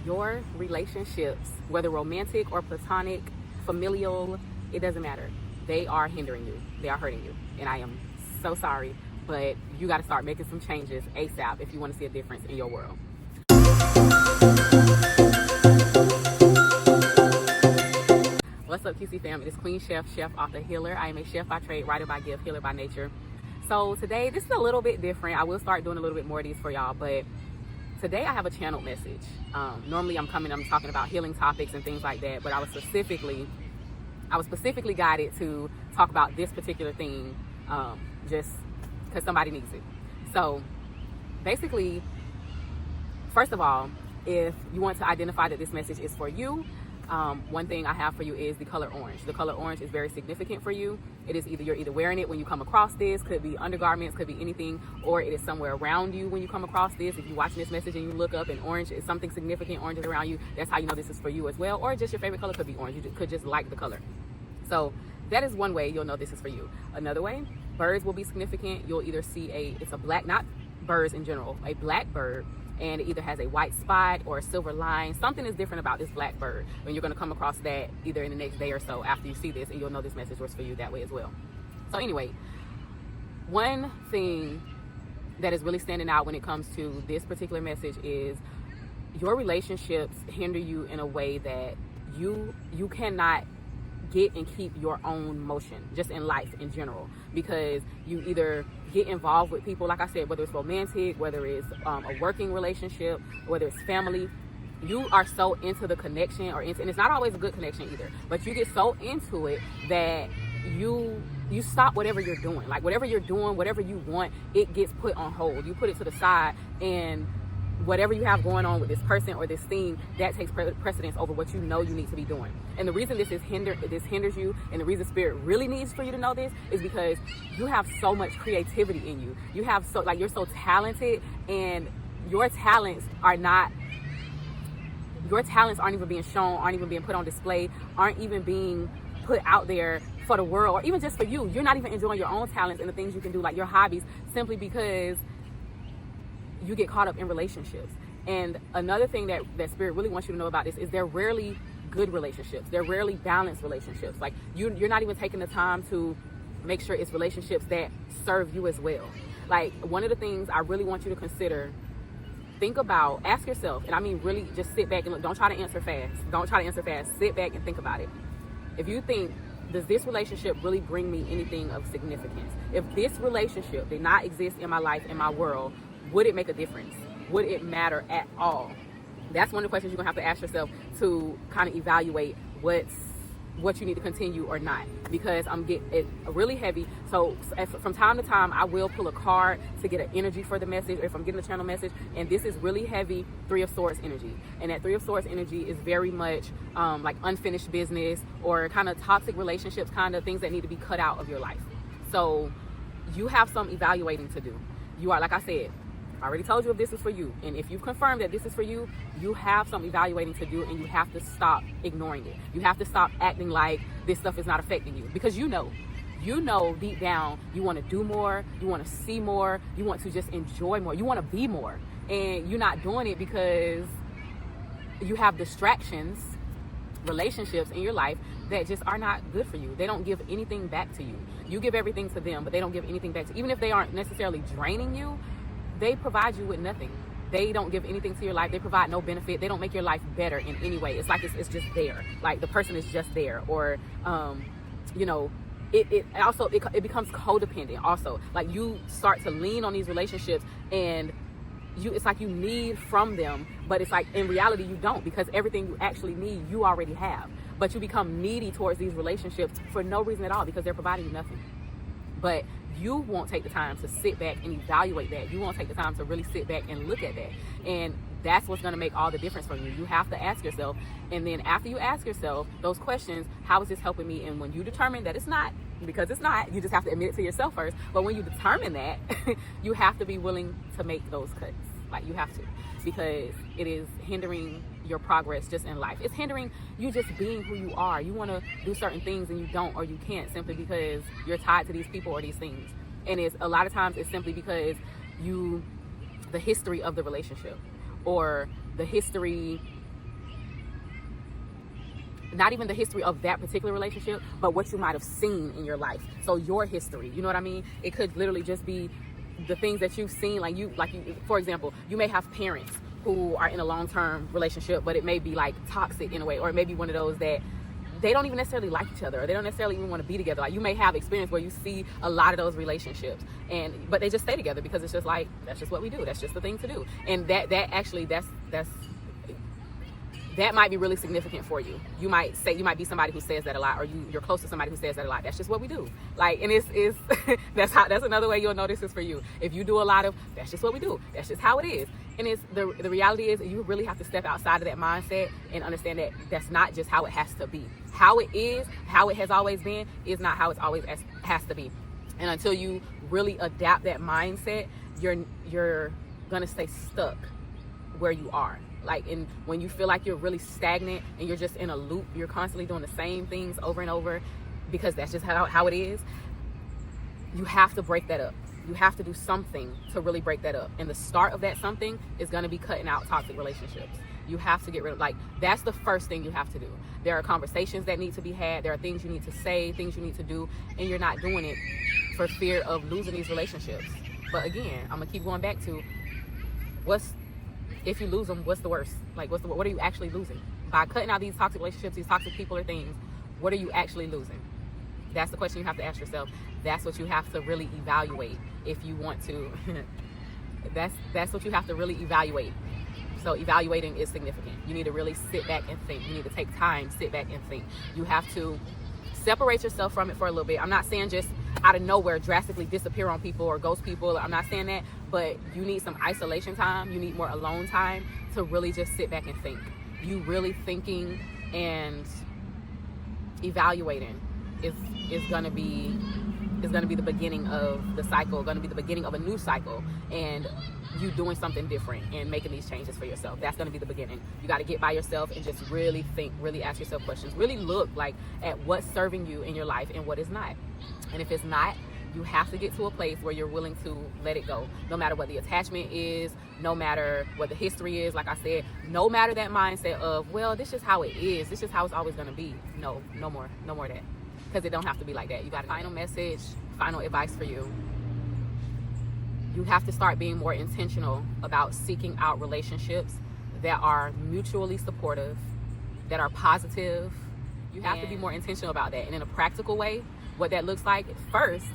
Your relationships, whether romantic or platonic, familial, it doesn't matter. They are hindering you. They are hurting you. And I am so sorry, but you got to start making some changes ASAP if you want to see a difference in your world. What's up, QC fam? It is Queen Chef, chef, author, healer. I am a chef by trade, writer by gift, healer by nature. So today, this is a little bit different. I will start doing a little bit more of these for y'all, but today I have a channeled message. Normally I'm talking about healing topics and things like that, but I was specifically guided to talk about this particular thing, just because somebody needs it. So basically, first of all, if you want to identify that this message is for you, one thing I have for you is the color orange. The color orange is very significant for you. It is you're either wearing it when you come across this, could be undergarments, could be anything, or it is somewhere around you when you come across this. If you're watching this message and you look up and orange is something significant, orange is around you, that's how you know this is for you as well. Or just your favorite color could be orange. You could just like the color. So that is one way you'll know this is for you. Another way, birds will be significant. You'll either see it's a black, not birds in general, a black bird, and it either has a white spot or a silver line. Something is different about this black bird, and you're going to come across that either in the next day or so after you see this, and you'll know this message was for you that way as well. So anyway, one thing that is really standing out when it comes to this particular message is your relationships hinder you in a way that you cannot get and keep your own motion just in life in general, because you either get involved with people, like I said, whether it's romantic, whether it's a working relationship, whether it's family, you are so into the connection and it's not always a good connection either, but you get so into it that you stop whatever you're doing. Like whatever you're doing, whatever you want, it gets put on hold. You put it to the side, and whatever you have going on with this person or this thing, that takes precedence over what you know you need to be doing. And the reason this hinders you, and the reason Spirit really needs for you to know this, is because you have so much creativity in you. You're so talented, and your talents aren't even being shown, aren't even being put on display, aren't even being put out there for the world, or even just for you. You're not even enjoying your own talents and the things you can do, like your hobbies, simply because you get caught up in relationships. And another thing that Spirit really wants you to know about this is they're rarely good relationships. They're rarely balanced relationships. Like you're not even taking the time to make sure it's relationships that serve you as well. Like one of the things I really want you to consider, ask yourself, and I mean really just sit back and look. Don't try to answer fast. Sit back and think about it. If you think, does this relationship really bring me anything of significance? If this relationship did not exist in my life, in my world, would it make a difference? Would it matter at all? That's one of the questions you're gonna have to ask yourself to kind of evaluate what you need to continue or not, because I'm getting it really heavy. So from time to time, I will pull a card to get an energy for the message, or if I'm getting a channel message, and this is really heavy Three of Swords energy. And that Three of Swords energy is very much like unfinished business, or kind of toxic relationships, kind of things that need to be cut out of your life. So you have some evaluating to do. You are, like I said, I already told you if this is for you, and if you've confirmed that this is for you, you have some evaluating to do, and you have to stop ignoring it. You have to stop acting like this stuff is not affecting you, because you know deep down you want to do more, you want to see more, you want to just enjoy more, you want to be more, and you're not doing it because you have distractions, relationships in your life that just are not good for you. They don't give anything back to you. You give everything to them, but they don't give anything back to you. Even if they aren't necessarily draining you, they provide you with nothing. They don't give anything to your life. They provide no benefit. They don't make your life better in any way. It's like it's just there. Like the person is just there. Or, it becomes codependent also. Like you start to lean on these relationships, and it's like you need from them, but it's like in reality you don't, because everything you actually need, you already have. But you become needy towards these relationships for no reason at all, because they're providing you nothing. But you won't take the time to sit back and evaluate that. You won't take the time to really sit back and look at that. And that's what's going to make all the difference for you. You have to ask yourself. And then after you ask yourself those questions, how is this helping me? And when you determine that it's not, because it's not, you just have to admit it to yourself first. But when you determine that, you have to be willing to make those cuts. Like you have to, because it is hindering your progress just in life. It's hindering you just being who you are. You want to do certain things and you don't, or you can't, simply because you're tied to these people or these things. And it's a lot of times it's simply because the history of the relationship, or the history not even the history of that particular relationship, but what you might have seen in your life. So your history, you know what I mean? It could literally just be the things that you've seen, for example, you may have parents who are in a long-term relationship, but it may be like toxic in a way, or it may be one of those that they don't even necessarily like each other, or they don't necessarily even want to be together. Like, you may have experience where you see a lot of those relationships, but they just stay together because it's just like, that's just what we do. That's just the thing to do. And that might be really significant for you. You might be somebody who says that a lot, or you're close to somebody who says that a lot. That's just what we do. Like, and it's that's another way you'll know this is for you. If you do a lot of, that's just what we do. That's just how it is. And it's the reality is, you really have to step outside of that mindset and understand that that's not just how it has to be. How it is, how it has always been, is not how it's always has to be. And until you really adapt that mindset, you're gonna stay stuck where you are. Like, when you feel like you're really stagnant and you're just in a loop, you're constantly doing the same things over and over because that's just how it is. You have to break that up. You have to do something to really break that up. And the start of that something is going to be cutting out toxic relationships. You have to get rid of, that's the first thing you have to do. There are conversations that need to be had. There are things you need to say, things you need to do, and you're not doing it for fear of losing these relationships. But again, I'm going to keep going back to if you lose them, what's the worst? Like, what are you actually losing? By cutting out these toxic relationships, these toxic people or things, what are you actually losing? That's the question you have to ask yourself. That's what you have to really evaluate if you want to. That's what you have to really evaluate. So evaluating is significant. You need to really sit back and think. You need to take time, sit back and think. You have to separate yourself from it for a little bit. I'm not saying just out of nowhere drastically disappear on people or ghost people. I'm not saying that, but you need some isolation time. You need more alone time to really just sit back and think. You really thinking and evaluating is gonna be the beginning of the cycle, gonna be the beginning of a new cycle, and you doing something different and making these changes for yourself. That's gonna be the beginning. You gotta get by yourself and just really think, really ask yourself questions, really look at what's serving you in your life and what is not. And if it's not, you have to get to a place where you're willing to let it go. No matter what the attachment is, no matter what the history is, like I said, no matter that mindset of, well, this is how it is, this is how it's always gonna be. No more of that. Because it don't have to be like that. You got a final message, final advice for you. You have to start being more intentional about seeking out relationships that are mutually supportive, that are positive. You have to be more intentional about that. And in a practical way, what that looks like, first,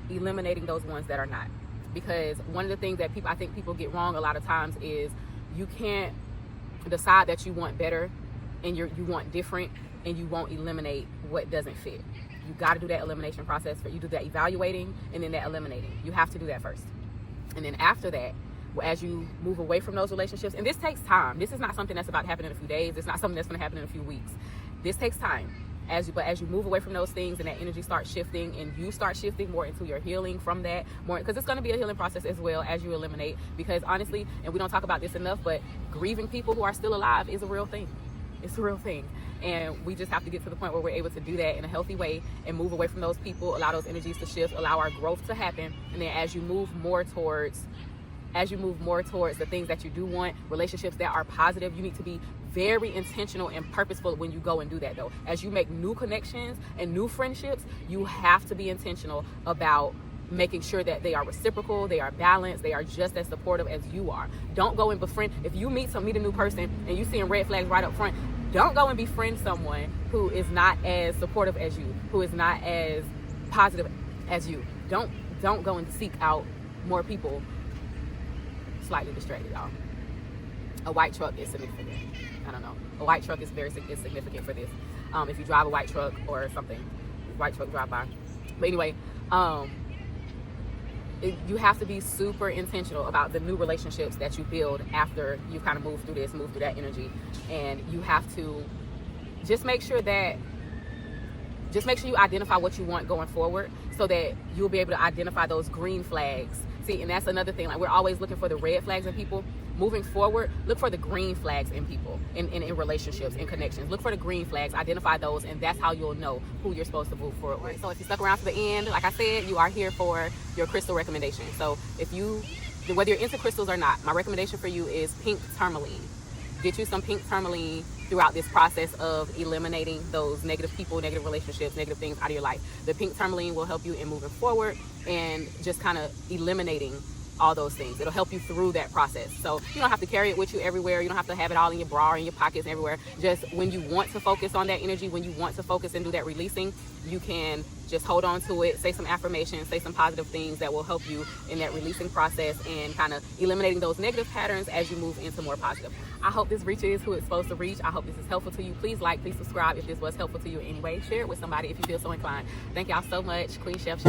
eliminating those ones that are not. Because one of the things that I think people get wrong a lot of times is you can't decide that you want better and you want different, and you won't eliminate what doesn't fit. You got to do that elimination process. You do that evaluating and then that eliminating. You have to do that first. And then after that, as you move away from those relationships, and this takes time. This is not something that's about to happen in a few days. It's not something that's going to happen in a few weeks. This takes time. But as you move away from those things and that energy starts shifting, and you start shifting more into your healing from that, more, because it's going to be a healing process as well as you eliminate. Because honestly, and we don't talk about this enough, but grieving people who are still alive is a real thing. It's a real thing. And we just have to get to the point where we're able to do that in a healthy way and move away from those people, allow those energies to shift, allow our growth to happen. And then as you move more towards the things that you do want, relationships that are positive, you need to be very intentional and purposeful when you go and do that, though. As you make new connections and new friendships, you have to be intentional about making sure that they are reciprocal, they are balanced, they are just as supportive as you are. Don't go and befriend. If you meet a new person and you seeing red flags right up front, don't go and befriend someone who is not as supportive as you, who is not as positive as you. Don't go and seek out more people slightly distracted, y'all. A white truck is significant. I don't know. A white truck is significant for this. If you drive a white truck or something, white truck drive by. But anyway, you have to be super intentional about the new relationships that you build after you kind of move through that energy. And you have to just make sure you identify what you want going forward, so that you'll be able to identify those green flags. See, and that's another thing. Like, we're always looking for the red flags in people. Moving forward, look for the green flags in people, in relationships, in connections. Look for the green flags, identify those, and that's how you'll know who you're supposed to move forward with. So if you stuck around to the end, like I said, you are here for your crystal recommendation. So whether you're into crystals or not, my recommendation for you is pink tourmaline. Get you some pink tourmaline. throughout this process of eliminating those negative people, negative relationships, negative things out of your life. The pink tourmaline will help you in moving forward and just kind of eliminating all those things. It'll help you through that process. So you don't have to carry it with you everywhere. You don't have to have it all in your bra or in your pockets and everywhere. Just when you want to focus on that energy, when you want to focus and do that releasing, you can just hold on to it, say some affirmations, say some positive things that will help you in that releasing process and kind of eliminating those negative patterns as you move into more positive. I hope this reaches who it's supposed to reach. I hope this is helpful to you. Please like, please subscribe if this was helpful to you in any way. Share it with somebody if you feel so inclined. Thank y'all so much. Queen Chef.